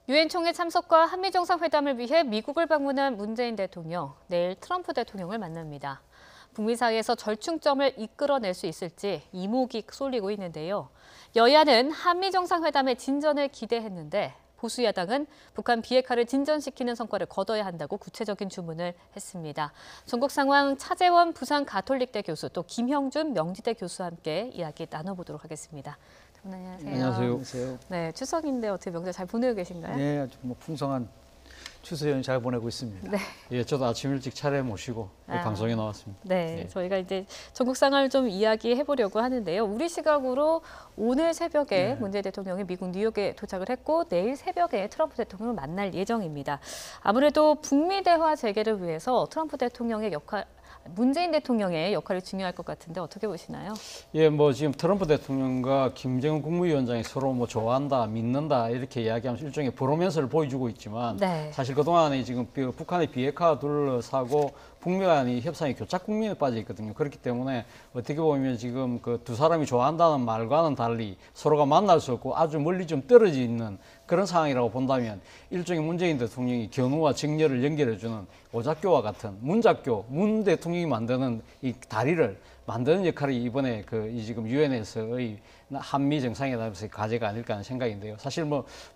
유엔 총회 참석과 한미 정상회담을 위해 미국을 방문한 문재인 대통령, 내일 트럼프 대통령을 만납니다. 북미 사이에서 절충점을 이끌어낼 수 있을지 이목이 쏠리고 있는데요. 여야는 한미 정상회담의 진전을 기대했는데 보수 야당은 북한 비핵화를 진전시키는 성과를 거둬야 한다고 구체적인 주문을 했습니다. 전국 상황 차재원 부산 가톨릭대 교수 또 김형준 명지대 교수와 함께 이야기 나눠보도록 하겠습니다. 안녕하세요. 안녕하세요. 네, 추석인데 어떻게 명절 잘 보내고 계신가요? 네, 아주 풍성한 추석 연휴 잘 보내고 있습니다. 네. 예, 저도 아침 일찍 차례 모시고 방송에 나왔습니다. 네, 예. 저희가 이제 전국 상황을 좀 이야기해 보려고 하는데요. 우리 시각으로 오늘 새벽에 문재인 대통령이 미국 뉴욕에 도착을 했고 내일 새벽에 트럼프 대통령을 만날 예정입니다. 아무래도 북미 대화 재개를 위해서 트럼프 대통령의 문재인 대통령의 역할이 중요할 것 같은데 어떻게 보시나요? 예, 지금 트럼프 대통령과 김정은 국무위원장이 서로 좋아한다, 믿는다 이렇게 이야기하면서 일종의 브로맨스를 보여주고 있지만 사실 그동안에 지금 북한의 비핵화 둘러싸고 북미 간의 협상이 교착 국면에 빠져 있거든요. 그렇기 때문에 어떻게 보면 지금 그 두 사람이 좋아한다는 말과는 달리 서로가 만날 수 없고 아주 멀리 좀 떨어져 있는 그런 상황이라고 본다면 일종의 문재인 대통령이 견우와 직녀를 연결해주는 오작교와 같은 문작교, 문 대통령이 만드는 이 다리를 만드는 역할이 이번에 지금 유엔에서의 한미 정상회담에서의 과제가 아닐까 하는 생각인데요. 사실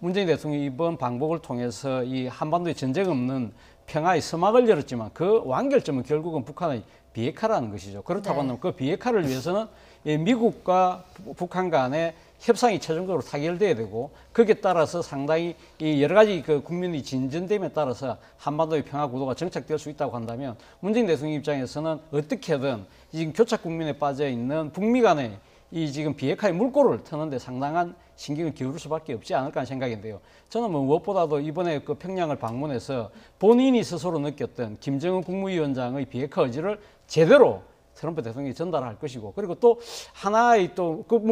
문재인 대통령이 이번 방북을 통해서 이 한반도에 전쟁 없는 평화의 서막을 열었지만 그 완결점은 결국은 북한의 비핵화라는 것이죠. 그렇다고 하면 그 비핵화를 위해서는 미국과 북한 간의 협상이 최종적으로 타결돼야 되고 거기에 따라서 상당히 여러 가지 국민의 진전됨에 따라서 한반도의 평화 구도가 정착될 수 있다고 한다면 문재인 대통령 입장에서는 어떻게든 지금 교착 국면에 빠져 있는 북미 간의 이 지금 비핵화의 물꼬를 트는데 상당한 신경을 기울일 수밖에 없지 않을까 하는 생각인데요. 저는 무엇보다도 이번에 평양을 방문해서 본인이 스스로 느꼈던 김정은 국무위원장의 비핵화 의지를 제대로 트럼프 대통령이 전달할 것이고 그리고 또 하나의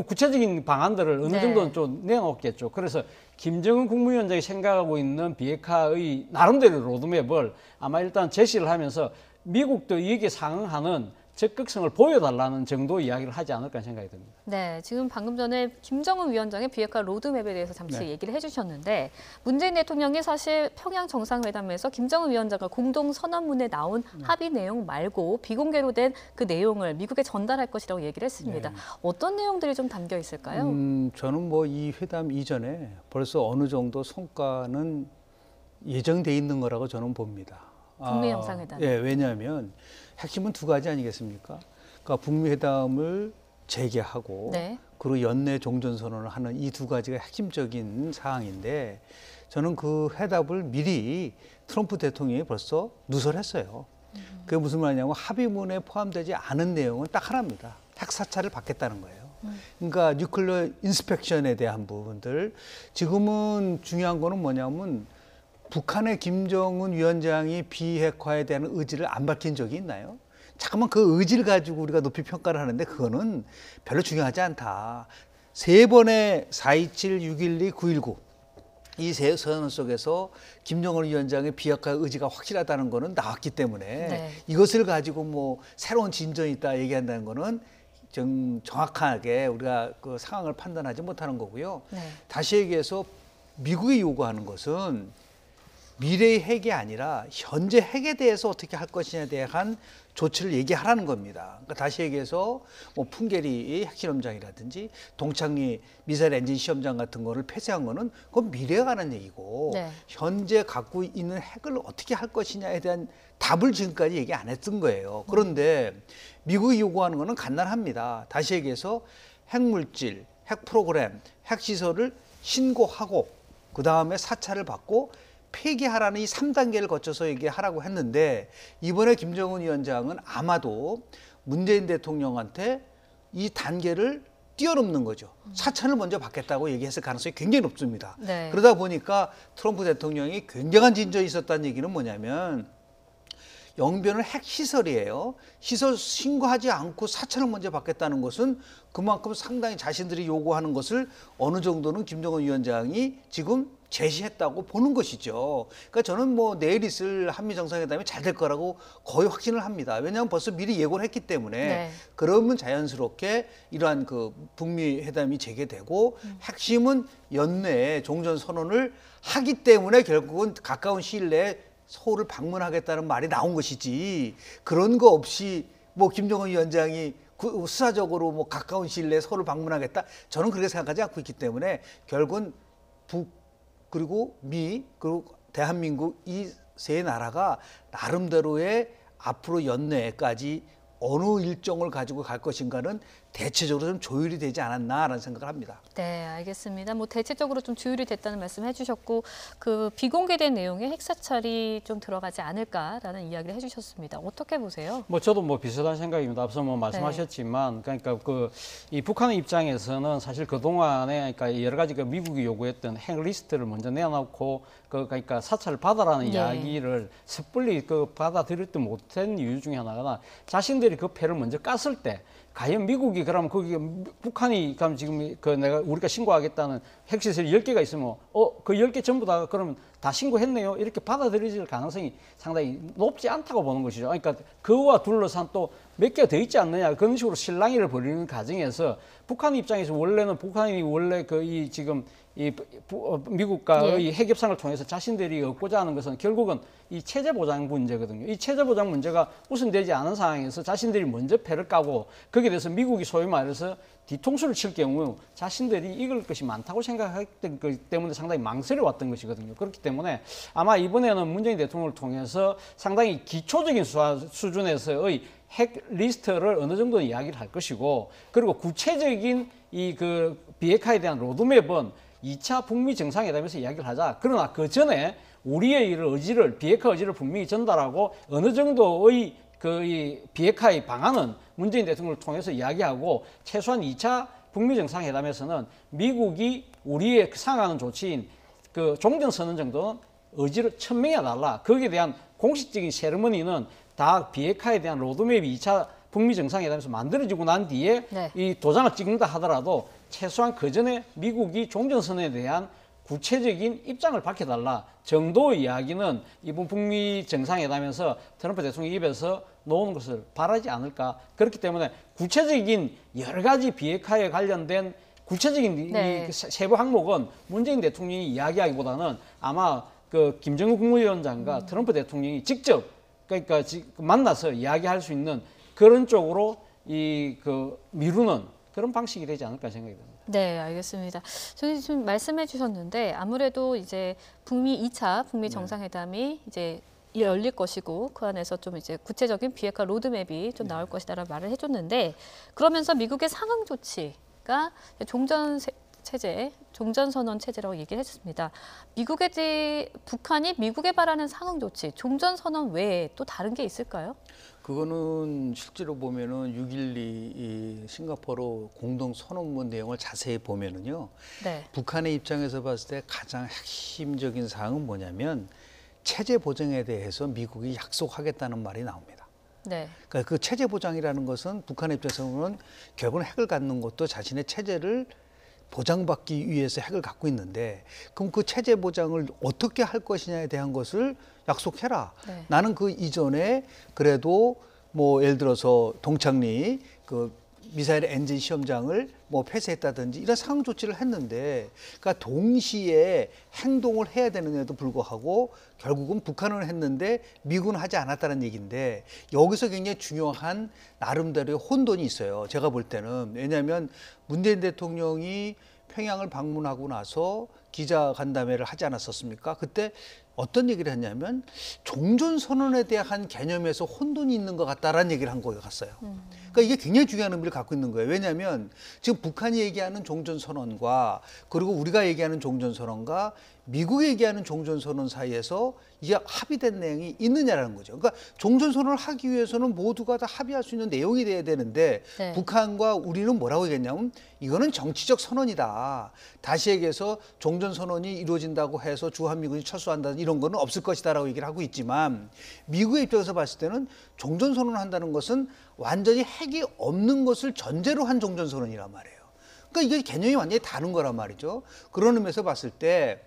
구체적인 방안들을 어느 정도는 좀 내놓겠죠. 그래서 김정은 국무위원장이 생각하고 있는 비핵화의 나름대로 로드맵을 아마 일단 제시를 하면서 미국도 이게 상응하는 적극성을 보여달라는 정도 이야기를 하지 않을까 생각이 듭니다. 네, 지금 방금 전에 김정은 위원장의 비핵화 로드맵에 대해서 잠시 얘기를 해주셨는데 문재인 대통령이 사실 평양 정상회담에서 김정은 위원장과 공동 선언문에 나온 합의 내용 말고 비공개로 된 그 내용을 미국에 전달할 것이라고 얘기를 했습니다. 어떤 내용들이 좀 담겨 있을까요? 저는 이 회담 이전에 벌써 어느 정도 성과는 예정돼 있는 거라고 저는 봅니다. 북미 정상회담. 예, 왜냐하면 핵심은 두 가지 아니겠습니까? 그러니까 북미 회담을 재개하고 그리고 연내 종전선언을 하는 이 두 가지가 핵심적인 사항인데 저는 그 회담을 미리 트럼프 대통령이 벌써 누설했어요. 그게 무슨 말이냐면 합의문에 포함되지 않은 내용은 딱 하나입니다. 핵사찰을 받겠다는 거예요. 그러니까 뉴클리어 인스펙션에 대한 부분들 지금은 중요한 거는 뭐냐면 북한의 김정은 위원장이 비핵화에 대한 의지를 안 밝힌 적이 있나요? 잠깐만 그 의지를 가지고 우리가 높이 평가를 하는데 그거는 별로 중요하지 않다. 세 번의 4.27, 6.12, 9.19 이 세 선언 속에서 김정은 위원장의 비핵화 의지가 확실하다는 거는 나왔기 때문에 이것을 가지고 새로운 진전이 있다 얘기한다는 거는 정확하게 우리가 그 상황을 판단하지 못하는 거고요. 다시 얘기해서 미국이 요구하는 것은 미래의 핵이 아니라 현재 핵에 대해서 어떻게 할 것이냐에 대한 조치를 얘기하라는 겁니다. 그러니까 다시 얘기해서 풍계리 핵실험장이라든지 동창리 미사일 엔진 시험장 같은 거를 폐쇄한 거는 그건 미래에 관한 얘기고 현재 갖고 있는 핵을 어떻게 할 것이냐에 대한 답을 지금까지 얘기 안 했던 거예요. 그런데 미국이 요구하는 거는 간단합니다. 다시 얘기해서 핵물질, 핵 프로그램, 핵시설을 신고하고 그 다음에 사찰을 받고 폐기하라는 이 3단계를 거쳐서 얘기하라고 했는데 이번에 김정은 위원장은 아마도 문재인 대통령한테 이 단계를 뛰어넘는 거죠. 사찰을 먼저 받겠다고 얘기했을 가능성이 굉장히 높습니다. 그러다 보니까 트럼프 대통령이 굉장한 진전이 있었다는 얘기는 뭐냐면 영변은 핵시설이에요. 시설 신고하지 않고 사찰을 먼저 받겠다는 것은 그만큼 상당히 자신들이 요구하는 것을 어느 정도는 김정은 위원장이 지금 제시했다고 보는 것이죠. 그러니까 저는 뭐 내일 있을 한미 정상회담이 잘 될 거라고 거의 확신을 합니다. 왜냐하면 벌써 미리 예고를 했기 때문에 네. 그러면 자연스럽게 이러한 그 북미 회담이 재개되고 핵심은 연내에 종전 선언을 하기 때문에 결국은 가까운 시일 내에 서울을 방문하겠다는 말이 나온 것이지 그런 거 없이 뭐 김정은 위원장이 수사적으로 뭐 가까운 시일 내에 서울을 방문하겠다 저는 그렇게 생각하지 않고 있기 때문에 결국은 북 그리고 미 그리고 대한민국 이 세 나라가 나름대로의 앞으로 연내까지 어느 일정을 가지고 갈 것인가는 대체적으로 좀 조율이 되지 않았나라는 생각을 합니다. 네, 알겠습니다. 뭐 대체적으로 좀 조율이 됐다는 말씀 해주셨고 그 비공개된 내용에 핵사찰이 좀 들어가지 않을까라는 이야기를 해주셨습니다. 어떻게 보세요? 뭐 저도 뭐 비슷한 생각입니다. 앞서 뭐 말씀하셨지만, 그러니까 그 이 북한의 입장에서는 사실 그 동안에 그러니까 여러 가지 그 미국이 요구했던 핵 리스트를 먼저 내놓고 그러니까 사찰을 받아라는 이야기를 섣불리 그 받아들였지 못한 이유 중에 하나가 자신들이 그 패를 먼저 깠을 때. 과연 미국이 그러면 거기 북한이 그럼 지금 그 우리가 신고하겠다는 핵시설이 10개가 있으면 그 10개 전부 다 그러면 다 신고했네요. 이렇게 받아들여질 가능성이 상당히 높지 않다고 보는 것이죠. 그러니까 그와 둘러싼 또 몇 개가 더 있지 않느냐 그런 식으로 실랑이를 벌이는 과정에서 북한 입장에서 원래는 북한이 원래 그 지금 미국과의 핵 협상을 통해서 자신들이 얻고자 하는 것은 결국은 이 체제 보장 문제거든요. 이 체제 보장 문제가 우선되지 않은 상황에서 자신들이 먼저 패를 까고 거기에 대해서 미국이 소위 말해서 뒤통수를 칠 경우 자신들이 이길 것이 많다고 생각했던 것 때문에 상당히 망설여왔던 것이거든요. 그렇기 때문에 아마 이번에는 문재인 대통령을 통해서 상당히 기초적인 수준에서의 핵 리스트를 어느 정도 이야기를 할 것이고 그리고 구체적인 이 그 비핵화에 대한 로드맵은 2차 북미 정상회담에서 이야기를 하자. 그러나 그 전에 우리의 비핵화 의지를 분명히 전달하고 어느 정도의 이 비핵화의 방안은 문재인 대통령을 통해서 이야기하고 최소한 2차 북미 정상회담에서는 미국이 우리의 상하는 조치인 그 종전선언 정도는 의지를 천명해 달라. 거기에 대한 공식적인 세레머니는 다 비핵화에 대한 로드맵이 2차 북미 정상회담에서 만들어지고 난 뒤에 이 도장을 찍는다 하더라도 최소한 그 전에 미국이 종전선언에 대한 구체적인 입장을 밝혀달라 정도의 이야기는 이번 북미 정상회담에서 트럼프 대통령 입에서 놓은 것을 바라지 않을까. 그렇기 때문에 구체적인 여러 가지 비핵화에 관련된 구체적인 이 세부 항목은 문재인 대통령이 이야기하기보다는 아마 그 김정은 국무위원장과 트럼프 대통령이 직접 그러니까 만나서 이야기할 수 있는 그런 쪽으로 미루는 그런 방식이 되지 않을까 생각이 듭니다. 네, 알겠습니다. 저희 지금 말씀해 주셨는데 아무래도 이제 북미 2차 북미 정상회담이 이제 열릴 것이고 그 안에서 좀 이제 구체적인 비핵화 로드맵이 좀 나올 것이다라는 말을 해줬는데 그러면서 미국의 상응 조치가 종전선언 체제라고 얘기를 했습니다. 북한이 미국에 바라는 상응 조치, 종전선언 외에 또 다른 게 있을까요? 그거는 실제로 보면은 6.12 싱가포르 공동선언문 내용을 자세히 보면은요. 북한의 입장에서 봤을 때 가장 핵심적인 사항은 뭐냐면 체제 보장에 대해서 미국이 약속하겠다는 말이 나옵니다. 그러니까 그 체제 보장이라는 것은 북한의 입장에서는 결국은 핵을 갖는 것도 자신의 체제를 보장받기 위해서 핵을 갖고 있는데 그럼 그 체제 보장을 어떻게 할 것이냐에 대한 것을 약속해라. 나는 그 이전에 그래도 뭐 예를 들어서 동창리 그 미사일 엔진 시험장을 뭐 폐쇄했다든지 이런 상응 조치를 했는데 그러니까 동시에 행동을 해야 되는데도 불구하고 결국은 북한은 했는데 미국은 하지 않았다는 얘기인데 여기서 굉장히 중요한 나름대로의 혼돈이 있어요. 제가 볼 때는. 왜냐하면 문재인 대통령이 평양을 방문하고 나서 기자간담회를 하지 않았었습니까? 그때 어떤 얘기를 했냐면 종전선언에 대한 개념에서 혼돈이 있는 것 같다라는 얘기를 한 거에 갔어요. 그러니까 이게 굉장히 중요한 의미를 갖고 있는 거예요. 왜냐하면 지금 북한이 얘기하는 종전선언과 그리고 우리가 얘기하는 종전선언과 미국이 얘기하는 종전선언 사이에서 이게 합의된 내용이 있느냐라는 거죠. 그러니까 종전선언을 하기 위해서는 모두가 다 합의할 수 있는 내용이 돼야 되는데 북한과 우리는 뭐라고 얘기했냐면 이거는 정치적 선언이다. 다시 얘기해서 종전선언이 이루어진다고 해서 주한미군이 철수한다는 이런 거는 없을 것이다라고 얘기를 하고 있지만 미국의 입장에서 봤을 때는 종전선언을 한다는 것은 완전히 핵이 없는 것을 전제로 한 종전선언이란 말이에요. 그러니까 이게 개념이 완전히 다른 거란 말이죠. 그런 의미에서 봤을 때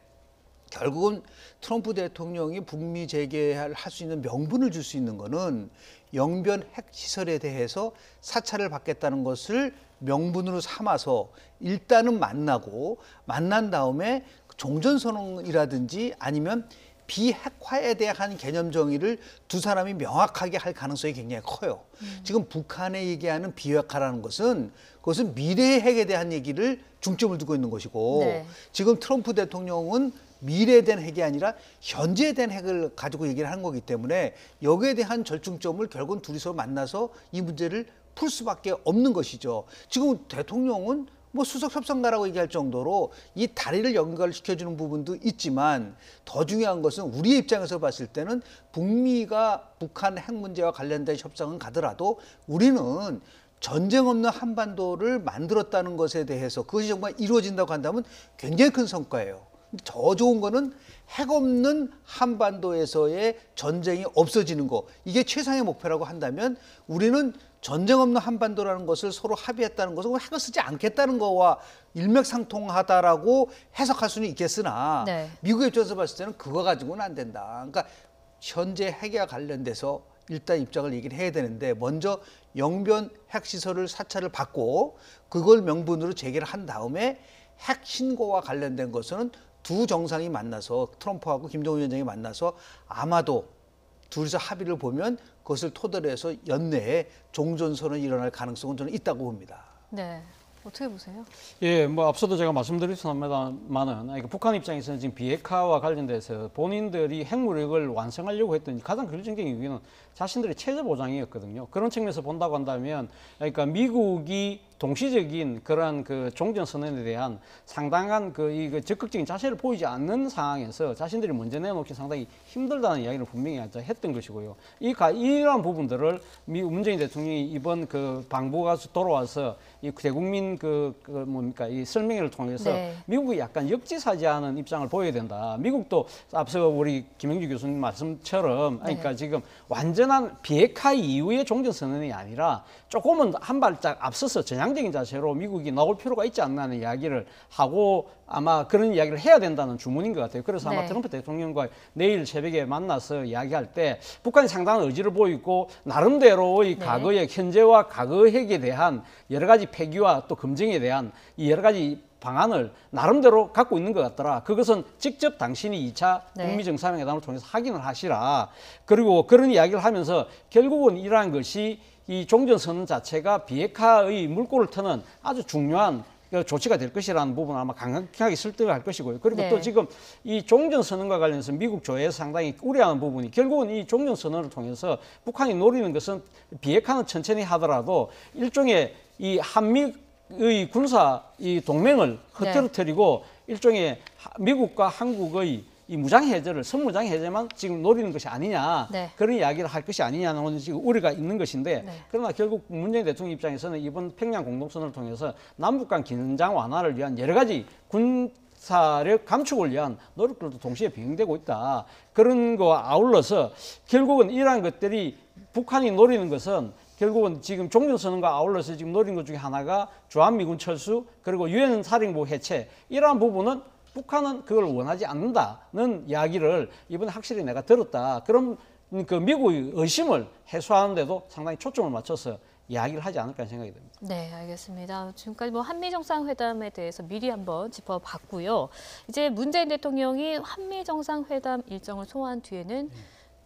결국은 트럼프 대통령이 북미 재개할 수 있는 명분을 줄 수 있는 거는 영변 핵시설에 대해서 사찰을 받겠다는 것을 명분으로 삼아서 일단은 만난 다음에 종전선언이라든지 아니면 비핵화에 대한 개념 정의를 두 사람이 명확하게 할 가능성이 굉장히 커요. 지금 북한에 얘기하는 비핵화라는 것은 그것은 미래의 핵에 대한 얘기를 중점을 두고 있는 것이고 네. 지금 트럼프 대통령은 미래에 대한 핵이 아니라 현재에 대한 핵을 가지고 얘기를 하는 거기 때문에 여기에 대한 절충점을 결국은 둘이서 만나서 이 문제를 풀 수밖에 없는 것이죠. 지금 대통령은 뭐 수석 협상가라고 얘기할 정도로 이 다리를 연결시켜주는 부분도 있지만 더 중요한 것은 우리의 입장에서 봤을 때는 북미가 북한 핵 문제와 관련된 협상은 가더라도 우리는 전쟁 없는 한반도를 만들었다는 것에 대해서 그것이 정말 이루어진다고 한다면 굉장히 큰 성과예요. 더 좋은 거는 핵 없는 한반도에서의 전쟁이 없어지는 거, 이게 최상의 목표라고 한다면 우리는 전쟁 없는 한반도라는 것을 서로 합의했다는 것은 핵을 쓰지 않겠다는 거와 일맥상통하다라고 해석할 수는 있겠으나 네. 미국의 입장에서 봤을 때는 그거 가지고는 안 된다. 그러니까 현재 핵과 관련돼서 일단 입장을 얘기를 해야 되는데 먼저 영변 핵시설을 사찰을 받고 그걸 명분으로 재개를 한 다음에 핵 신고와 관련된 것은 두 정상이 만나서 트럼프하고 김정은 위원장이 만나서 아마도 둘이서 합의를 보면 그것을 토대로 해서 연내에 종전선언이 일어날 가능성은 저는 있다고 봅니다. 네. 어떻게 보세요? 예, 뭐 앞서도 제가 말씀드렸습니다만은 북한 입장에서는 지금 비핵화와 관련돼서 본인들이 핵무력을 완성하려고 했던 가장 결정적인 이유는 자신들의 체제 보장이었거든요. 그런 측면에서 본다고 한다면, 그러니까 미국이 동시적인 그러한 그 종전선언에 대한 상당한 그 적극적인 자세를 보이지 않는 상황에서 자신들이 먼저 내놓기 상당히 힘들다는 이야기를 분명히 했던 것이고요. 이러한 부분들을 문재인 대통령이 이번 그 방북가 돌아와서 이 대국민 이 설명회를 통해서 네. 미국이 약간 역지사지하는 입장을 보여야 된다. 미국도 앞서 우리 김영주 교수님 말씀처럼 그러니까 네. 지금 완전한 비핵화 이후의 종전선언이 아니라 조금은 한 발짝 앞서서 전향적인 자세로 미국이 나올 필요가 있지 않나 하는 이야기를 하고 아마 그런 이야기를 해야 된다는 주문인 것 같아요. 그래서 아마 네. 트럼프 대통령과 내일 새벽에 만나서 이야기할 때 북한이 상당한 의지를 보이고 나름대로의 네. 과거의 현재와 과거 핵에 대한 여러 가지 폐기와 또 검증에 대한 이 여러 가지 방안을 나름대로 갖고 있는 것 같더라. 그것은 직접 당신이 2차 네. 북미 정상회담을 통해서 확인을 하시라. 그리고 그런 이야기를 하면서 결국은 이러한 것이 이 종전선언 자체가 비핵화의 물꼬를 트는 아주 중요한 조치가 될 것이라는 부분을 아마 강력하게 설득할 것이고요. 그리고 네. 또 지금 이 종전선언과 관련해서 미국 조회에서 상당히 우려하는 부분이 결국은 이 종전선언을 통해서 북한이 노리는 것은 비핵화는 천천히 하더라도 일종의 이 한미의 군사 이 동맹을 흐트러뜨리고 네. 일종의 미국과 한국의 이 무장해제를 선무장해제만 지금 노리는 것이 아니냐 네. 그런 이야기를 할 것이 아니냐는 지금 우려가 있는 것인데 네. 그러나 결국 문재인 대통령 입장에서는 이번 평양 공동선언을 통해서 남북 간 긴장 완화를 위한 여러 가지 군사력 감축을 위한 노력들도 동시에 병행되고 있다. 그런 거와 아울러서 결국은 이러한 것들이 북한이 노리는 것은 결국은 지금 종전선언과 아울러서 지금 노린 것 중에 하나가 주한미군 철수 그리고 유엔 사령부 해체 이러한 부분은 북한은 그걸 원하지 않는다는 이야기를 이번에 확실히 내가 들었다. 그럼 그 미국의 의심을 해소하는 데도 상당히 초점을 맞춰서 이야기를 하지 않을까 생각이 듭니다. 네, 알겠습니다. 지금까지 한미 정상회담에 대해서 미리 한번 짚어봤고요. 이제 문재인 대통령이 한미 정상회담 일정을 소화한 뒤에는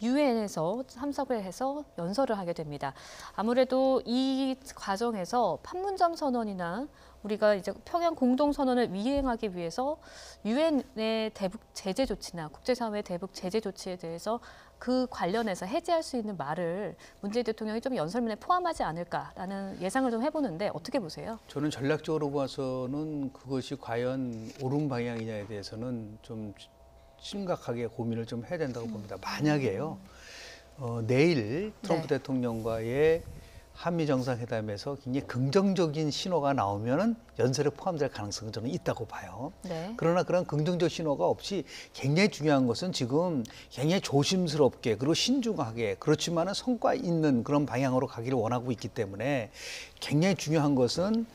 유엔에서 참석을 해서 연설을 하게 됩니다. 아무래도 이 과정에서 판문점 선언이나 우리가 이제 평양 공동선언을 이행하기 위해서 유엔의 대북 제재 조치나 국제사회의 대북 제재 조치에 대해서 그 관련해서 해제할 수 있는 말을 문재인 대통령이 좀 연설문에 포함하지 않을까라는 예상을 좀 해보는데 어떻게 보세요? 저는 전략적으로 봐서는 그것이 과연 옳은 방향이냐에 대해서는 좀 심각하게 고민을 좀 해야 된다고 봅니다. 만약에요, 내일 트럼프 네. 대통령과의 한미 정상회담에서 굉장히 긍정적인 신호가 나오면은 연설에 포함될 가능성은 저는 있다고 봐요. 네. 그러나 그런 긍정적 신호가 없이 굉장히 중요한 것은 지금 굉장히 조심스럽게 그리고 신중하게 그렇지만은 성과 있는 그런 방향으로 가기를 원하고 있기 때문에 굉장히 중요한 것은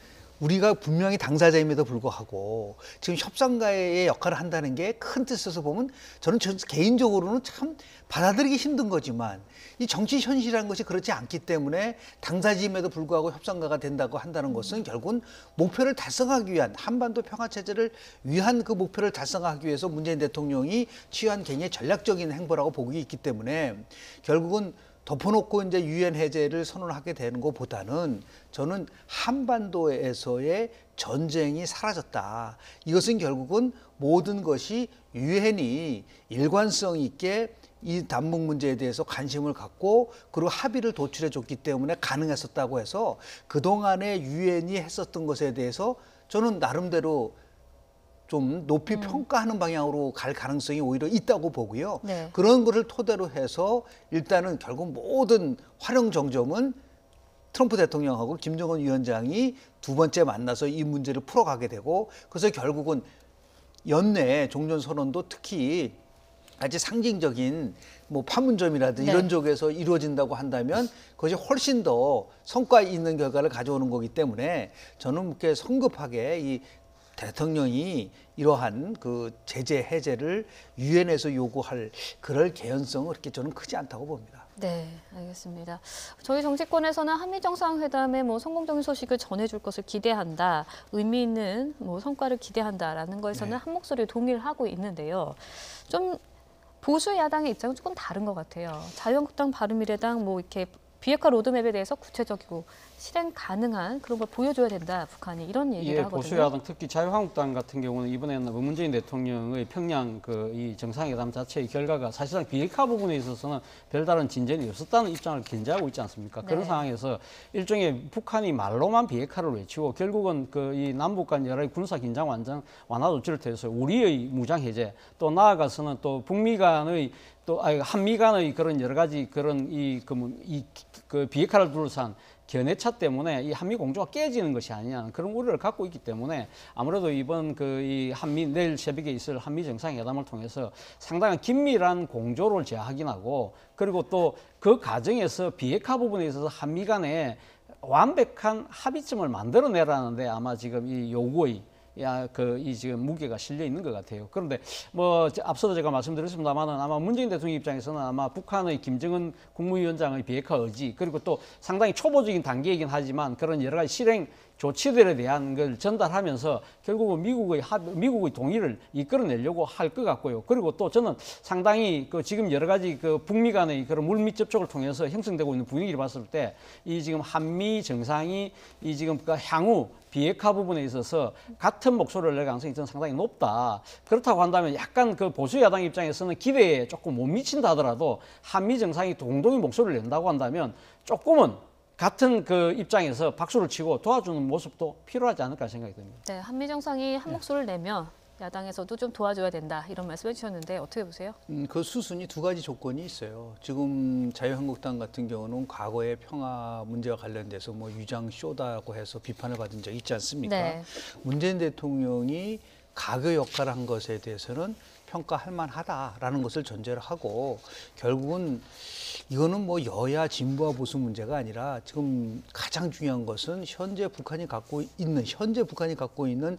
우리가 분명히 당사자임에도 불구하고 지금 협상가의 역할을 한다는 게 큰 뜻에서 보면 저는 개인적으로는 참 받아들이기 힘든 거지만 이 정치 현실이라는 것이 그렇지 않기 때문에 당사자임에도 불구하고 협상가가 된다고 한다는 것은 결국은 목표를 달성하기 위한 한반도 평화체제를 위한 그 목표를 달성하기 위해서 문재인 대통령이 취한 굉장히 전략적인 행보라고 보고 있기 때문에 결국은 덮어놓고 이제 유엔 해제를 선언하게 되는 것보다는 저는 한반도에서의 전쟁이 사라졌다. 이것은 결국은 모든 것이 유엔이 일관성 있게 이 남북 문제에 대해서 관심을 갖고 그리고 합의를 도출해 줬기 때문에 가능했었다고 해서 그동안에 유엔이 했었던 것에 대해서 저는 나름대로 좀 높이 평가하는 방향으로 갈 가능성이 오히려 있다고 보고요. 네. 그런 것을 토대로 해서 일단은 결국 모든 활용 정점은 트럼프 대통령하고 김정은 위원장이 두 번째 만나서 이 문제를 풀어가게 되고 그래서 결국은 연내 종전선언도 특히 아주 상징적인 뭐 판문점이라든지 이런 쪽에서 이루어진다고 한다면 그것이 훨씬 더 성과 있는 결과를 가져오는 거기 때문에 저는 그렇게 성급하게 이 대통령이 이러한 그 제재 해제를 유엔에서 요구할 그럴 개연성은 그렇게 저는 크지 않다고 봅니다. 네, 알겠습니다. 저희 정치권에서는 한미 정상회담의 뭐 성공적인 소식을 전해줄 것을 기대한다, 의미 있는 뭐 성과를 기대한다라는 거에서는 한 목소리를 동의를 하고 있는데요. 좀 보수 야당의 입장은 조금 다른 것 같아요. 자유한국당, 바른미래당 뭐 이렇게 비핵화 로드맵에 대해서 구체적이고 실행 가능한 그런 걸 보여줘야 된다, 북한이 이런 얘기를 하거든요. 보수 야당 특히 자유한국당 같은 경우는 이번에는 문재인 대통령의 평양 이 정상회담 자체의 결과가 사실상 비핵화 부분에 있어서는 별다른 진전이 없었다는 입장을 견지하고 있지 않습니까? 그런 상황에서 일종의 북한이 말로만 비핵화를 외치고 결국은 이 남북 간 여러 군사 긴장 완화 조치를 통해서 우리의 무장 해제 또 나아가서는 또 북미 간의 또 한미 간의 그런 여러 가지 그런 그 비핵화를 둘러싼 견해차 때문에 이 한미 공조가 깨지는 것이 아니냐는 그런 우려를 갖고 있기 때문에 아무래도 이번 이 내일 새벽에 있을 한미 정상회담을 통해서 상당한 긴밀한 공조를 재확인하고 그리고 또 그 과정에서 비핵화 부분에 있어서 한미 간에 완벽한 합의점을 만들어내라는데 아마 지금 이 요구의 이 지금 무게가 실려 있는 것 같아요. 그런데 뭐 앞서도 제가 말씀드렸습니다만은 아마 문재인 대통령 입장에서는 아마 북한의 김정은 국무위원장의 비핵화 의지 그리고 또 상당히 초보적인 단계이긴 하지만 그런 여러 가지 실행 조치들에 대한 걸 전달하면서 결국은 미국의 동의를 이끌어내려고 할 것 같고요. 그리고 또 저는 상당히 지금 여러 가지 북미 간의 그런 물밑 접촉을 통해서 형성되고 있는 분위기를 봤을 때 이 지금 한미 정상이 이 지금 향후 비핵화 부분에 있어서 같은 목소리를 낼 가능성이 저는 상당히 높다. 그렇다고 한다면 약간 보수 야당 입장에서는 기대에 조금 못 미친다 하더라도 한미 정상이 동동의 목소리를 낸다고 한다면 조금은 같은 입장에서 박수를 치고 도와주는 모습도 필요하지 않을까 생각이 듭니다. 네, 한미 정상이 한 목소리를 내면 야당에서도 좀 도와줘야 된다 이런 말씀해 주셨는데 어떻게 보세요? 그 수순이 두 가지 조건이 있어요. 지금 자유한국당 같은 경우는 과거의 평화 문제와 관련돼서 뭐 위장 쇼다고 해서 비판을 받은 적이 있지 않습니까? 네. 문재인 대통령이 가교 역할을 한 것에 대해서는 평가할 만하다라는 것을 전제를 하고 결국은 이거는 뭐 여야 진보와 보수 문제가 아니라 지금 가장 중요한 것은 현재 북한이 갖고 있는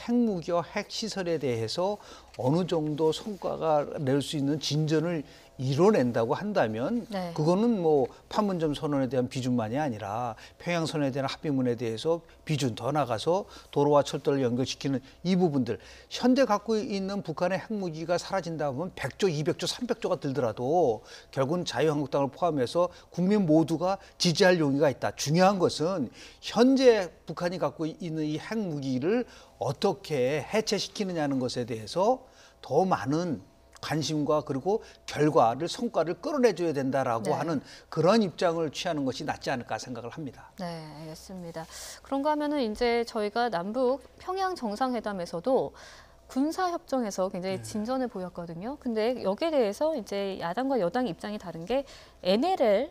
핵무기와 핵시설에 대해서 어느 정도 성과가 낼 수 있는 진전을 이뤄낸다고 한다면 그거는 뭐 판문점 선언에 대한 비준만이 아니라 평양 선언에 대한 합의문에 대해서 비준 더 나가서 도로와 철도를 연결시키는 이 부분들 현재 갖고 있는 북한의 핵무기가 사라진다 보면 100조, 200조, 300조가 들더라도 결국은 자유한국당을 포함해서 국민 모두가 지지할 용의가 있다. 중요한 것은 현재 북한이 갖고 있는 이 핵무기를 어떻게 해체시키느냐는 것에 대해서 더 많은 관심과 그리고 성과를 끌어내줘야 된다라고 하는 그런 입장을 취하는 것이 낫지 않을까 생각을 합니다. 네, 알겠습니다. 그런가 하면은 이제 저희가 남북 평양 정상회담에서도 군사협정에서 굉장히 진전을 보였거든요. 근데 여기에 대해서 이제 야당과 여당의 입장이 다른 게 NLL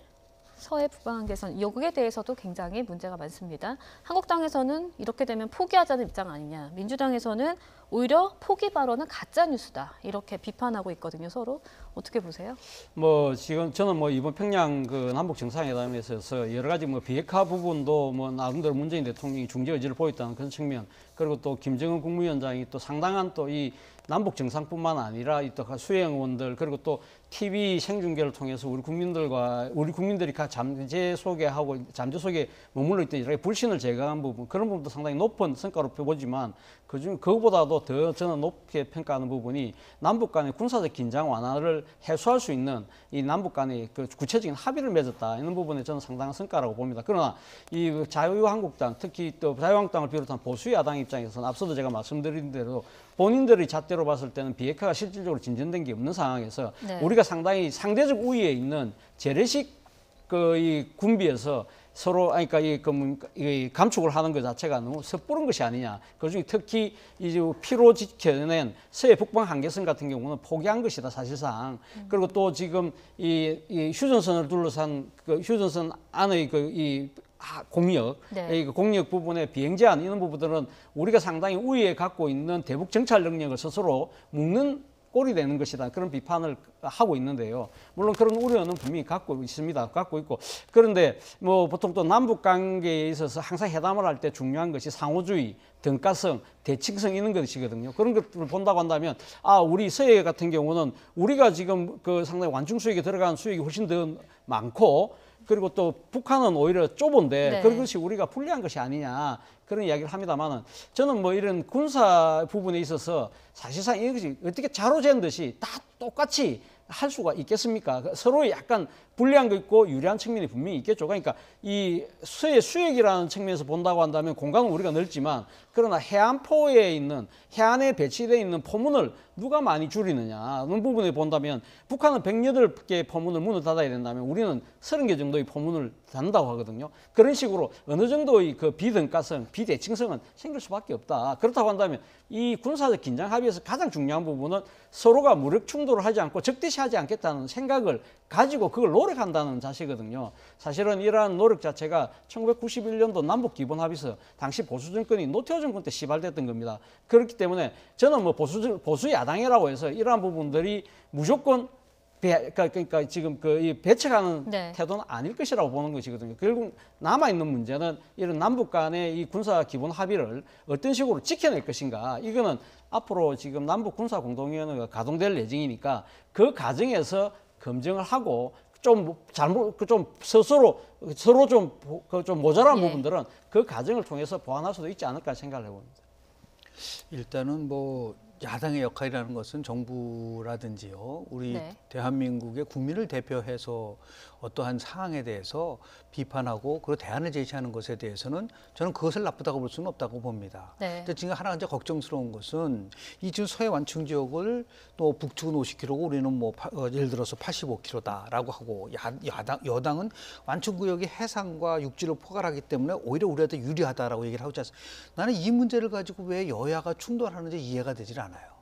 서해 북방 개선 여기에 대해서도 굉장히 문제가 많습니다. 한국당에서는 이렇게 되면 포기하자는 입장 아니냐, 민주당에서는 오히려 포기 발언은 가짜 뉴스다 이렇게 비판하고 있거든요. 서로 어떻게 보세요? 뭐 지금 저는 뭐 이번 평양 그 남북 정상회담에 있어서 여러 가지 뭐 비핵화 부분도 뭐 나름대로 문재인 대통령이 중재 의지를 보였다는 그런 측면, 그리고 또 김정은 국무위원장이 또 상당한 또 이 남북 정상뿐만 아니라 또 수행원들, 그리고 또 TV 생중계를 통해서 우리 국민들이 잠재 속에 머물러 있던 여러 가지 불신을 제거한 부분, 그런 부분도 상당히 높은 성과로 보지만 그거보다도 더 저는 높게 평가하는 부분이 남북 간의 군사적 긴장 완화를 해소할 수 있는 이 남북 간의 그 구체적인 합의를 맺었다, 이런 부분에 저는 상당한 성과라고 봅니다. 그러나 이 자유한국당, 특히 또 자유한국당을 비롯한 보수 야당 입장에서는 앞서도 제가 말씀드린 대로 본인들의 잣대로 봤을 때는 비핵화가 실질적으로 진전된 게 없는 상황에서 네. 우리가 상당히 상대적 우위에 있는 재래식 이 군비에서 서로 그러니까 이 감축을 하는 것 자체가 너무 섣부른 것이 아니냐. 그중에 특히 이제 피로 지켜낸 서해 북방 한계선 같은 경우는 포기한 것이다 사실상. 그리고 또 지금 이 휴전선을 둘러싼 그 휴전선 안의 이 공역, 네. 공역 부분의 비행 제한 이런 부분들은 우리가 상당히 우위에 갖고 있는 대북 정찰 능력을 스스로 묶는 꼴이 되는 것이다, 그런 비판을 하고 있는데요. 물론 그런 우려는 분명히 갖고 있습니다. 갖고 있고. 그런데 뭐 보통 또 남북 관계에 있어서 항상 회담을 할 때 중요한 것이 상호주의, 등가성, 대칭성 이런 것이거든요. 그런 것들을 본다고 한다면 우리 서해 같은 경우는 우리가 지금 그 상당히 완충 수역에 들어간 수역이 훨씬 더 많고, 그리고 또 북한은 오히려 좁은데 네. 그것이 우리가 불리한 것이 아니냐, 그런 이야기를 합니다만은 저는 뭐 이런 군사 부분에 있어서 사실상 이것이 어떻게 자로잰 듯이 다 똑같이 할 수가 있겠습니까? 서로 약간 불리한 거 있고 유리한 측면이 분명히 있겠죠. 그러니까 이 서해 수역이라는 측면에서 본다고 한다면 공간은 우리가 넓지만, 그러나 해안포에 있는, 해안에 배치되어 있는 포문을 누가 많이 줄이느냐 그런 부분에 본다면 북한은 108개 포문을 문을 닫아야 된다면 우리는 30개 정도의 포문을 닫는다고 하거든요. 그런 식으로 어느 정도의 그 비등가성, 비대칭성은 생길 수밖에 없다. 그렇다고 한다면 이 군사적 긴장 합의에서 가장 중요한 부분은 서로가 무력 충돌을 하지 않고 적대시하지 않겠다는 생각을 가지고 그걸 노력한다는 자세거든요. 사실은 이러한 노력 자체가 1991년도 남북기본합의서 당시 보수 정권이 노태우 정권 때 시발됐던 겁니다. 그렇기 때문에 저는 뭐 보수 야당이라고 해서 이러한 부분들이 무조건 그러니까 지금 이 배척하는 네. 태도는 아닐 것이라고 보는 것이거든요. 결국 남아있는 문제는 이런 남북 간의 이 군사 기본 합의를 어떤 식으로 지켜낼 것인가. 이거는 앞으로 지금 남북 군사 공동위원회가 가동될 예정이니까 그 과정에서 검증을 하고 좀 서로 좀 모자란 부분들은 그 과정을 통해서 보완할 수도 있지 않을까 생각을 해봅니다. 일단은 뭐 야당의 역할이라는 것은 정부라든지요, 우리 네. 대한민국의 국민을 대표해서 어떠한 사항에 대해서 비판하고 그리고 대안을 제시하는 것에 대해서는 저는 그것을 나쁘다고 볼 수는 없다고 봅니다. 네. 근데 지금 하나 이제 걱정스러운 것은 이 지금 서해 완충 지역을 또 북측은 50km고 우리는 뭐 예를 들어서 85km다라고 하고 여당은 완충 구역이 해상과 육지를 포괄하기 때문에 오히려 우리한테 유리하다라고 얘기를 하고 있지 않습니까? 나는 이 문제를 가지고 왜 여야가 충돌하는지 이해가 되질 않아요.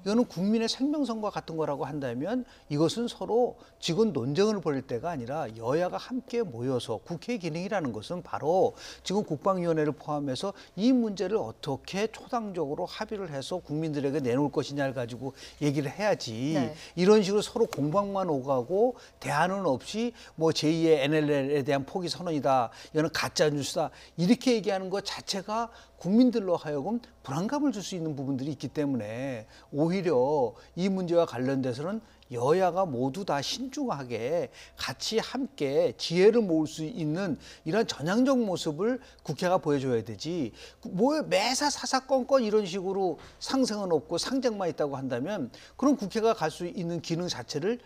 이거는 국민의 생명선과 같은 거라고 한다면 이것은 서로 지금 논쟁을 벌일 때가 아니라 여야가 함께 모여서 국회 기능이라는 것은 바로 지금 국방위원회를 포함해서 이 문제를 어떻게 초당적으로 합의를 해서 국민들에게 내놓을 것이냐를 가지고 얘기를 해야지 네. 이런 식으로 서로 공방만 오가고 대안은 없이 뭐 제2의 NLL에 대한 포기 선언이다, 이거는 가짜 뉴스다 이렇게 얘기하는 것 자체가 국민들로 하여금 불안감을 줄 수 있는 부분들이 있기 때문에 오히려 이 문제와 관련돼서는 여야가 모두 다 신중하게 같이 함께 지혜를 모을 수 있는 이런 전향적 모습을 국회가 보여줘야 되지, 뭐 매사 사사건건 이런 식으로 상생은 없고 상쟁만 있다고 한다면 그럼 국회가 갈 수 있는 기능 자체를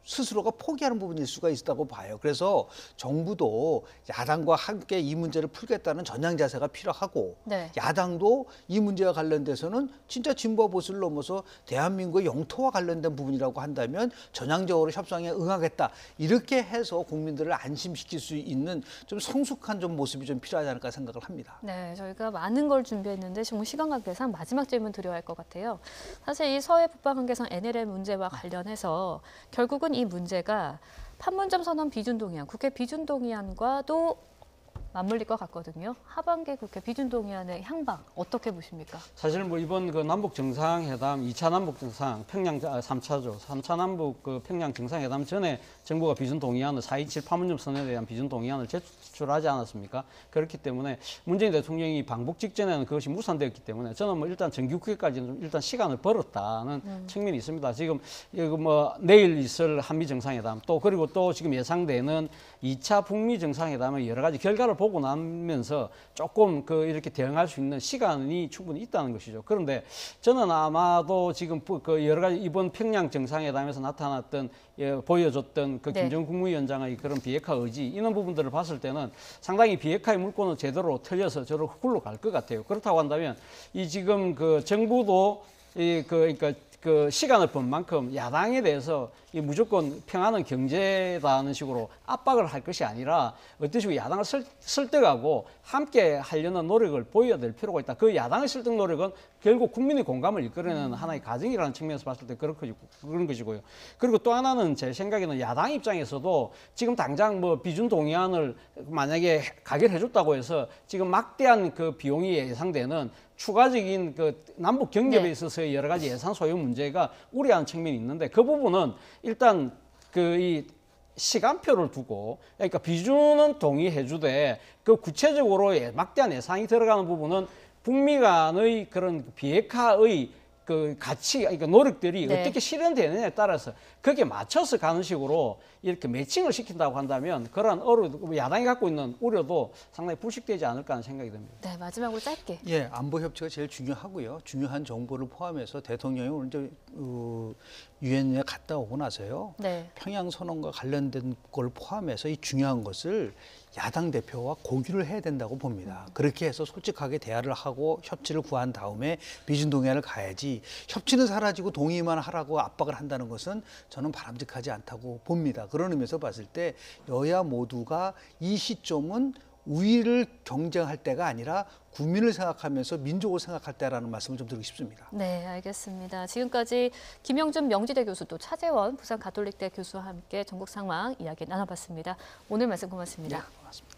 스스로가 포기하는 부분일 수가 있다고 봐요. 그래서 정부도 야당과 함께 이 문제를 풀겠다는 전향 자세가 필요하고 네. 야당도 이 문제와 관련돼서는 진짜 진보와 보수를 넘어서 대한민국의 영토와 관련된 부분이라고 한다면 전향적으로 협상에 응하겠다. 이렇게 해서 국민들을 안심시킬 수 있는 좀 성숙한 좀 모습이 좀 필요하지 않을까 생각을 합니다. 네, 저희가 많은 걸 준비했는데 정말 시간 관계상 마지막 질문 드려야 할 것 같아요. 사실 이 서해 북방 한계선 NLL 문제와 관련해서 결국은 이 문제가 판문점 선언 비준동의안, 국회 비준동의안과도 맞물릴 것 같거든요. 하반기 국회 비준동의안의 향방 어떻게 보십니까? 사실 뭐 이번 그 남북 정상회담 2차 남북 정상 평양 3차죠. 3차 남북 그 평양 정상회담 전에 정부가 비준 동의안을 4.27 판문점 선언에 대한 비준 동의안을 제출하지 않았습니까? 그렇기 때문에 문재인 대통령이 방북 직전에는 그것이 무산되었기 때문에 저는 뭐 일단 정기국회까지는 좀 일단 시간을 벌었다는 측면이 있습니다. 지금 이거 뭐 내일 있을 한미 정상회담 또 그리고 또 지금 예상되는 2차 북미 정상회담의 여러 가지 결과를 보고 나면서 조금 그 이렇게 대응할 수 있는 시간이 충분히 있다는 것이죠. 그런데 저는 아마도 지금 그 여러 가지 이번 평양 정상회담에서 나타났던 보여줬던 그 김정은 국무위원장의 그런 비핵화 의지 이런 부분들을 봤을 때는 상당히 비핵화의 물꼬는 제대로 틀려서 저를 굴러갈 것 같아요. 그렇다고 한다면 이 지금 그 정부도 그러니까 그 시간을 번 만큼 야당에 대해서 이 무조건 평화는 경제다는 식으로 압박을 할 것이 아니라 어떤 식으로 야당을 설득하고 함께 하려는 노력을 보여야 될 필요가 있다. 그 야당의 설득 노력은 결국 국민의 공감을 이끌어내는 하나의 과정이라는 측면에서 봤을 때 그런 것이고요. 그리고 또 하나는 제 생각에는 야당 입장에서도 지금 당장 뭐 비준 동의안을 만약에 가결해줬다고 해서 지금 막대한 그 비용이 예상되는 추가적인 그 남북 경협에 있어서의 여러 가지 예산 소요 문제가 우려하는 측면이 있는데 그 부분은 일단 그 이 시간표를 두고 그러니까 비준은 동의해주되 그 구체적으로 막대한 예산이 들어가는 부분은 북미 간의 그런 비핵화의 그 가치, 그러니까 노력들이 어떻게 실현되느냐에 따라서 거기에 맞춰서 가는 식으로 이렇게 매칭을 시킨다고 한다면 그러한 야당이 갖고 있는 우려도 상당히 불식되지 않을까 하는 생각이 듭니다. 네, 마지막으로 짧게. 예, 안보 협치가 제일 중요하고요. 중요한 정보를 포함해서 대통령이 오늘 이제 유엔에 갔다 오고 나서요. 평양 선언과 관련된 걸 포함해서 이 중요한 것을 야당 대표와 공유를 해야 된다고 봅니다. 그렇게 해서 솔직하게 대화를 하고 협치를 구한 다음에 비준 동의안을 가야지 협치는 사라지고 동의만 하라고 압박을 한다는 것은 저는 바람직하지 않다고 봅니다. 그런 의미에서 봤을 때 여야 모두가 이 시점은 우위를 경쟁할 때가 아니라 국민을 생각하면서 민족을 생각할 때라는 말씀을 좀 드리고 싶습니다. 네, 알겠습니다. 지금까지 김영준 명지대 교수 또 차재원 부산가톨릭대 교수와 함께 전국 상황 이야기 나눠봤습니다. 오늘 말씀 고맙습니다. 네, 고맙습니다.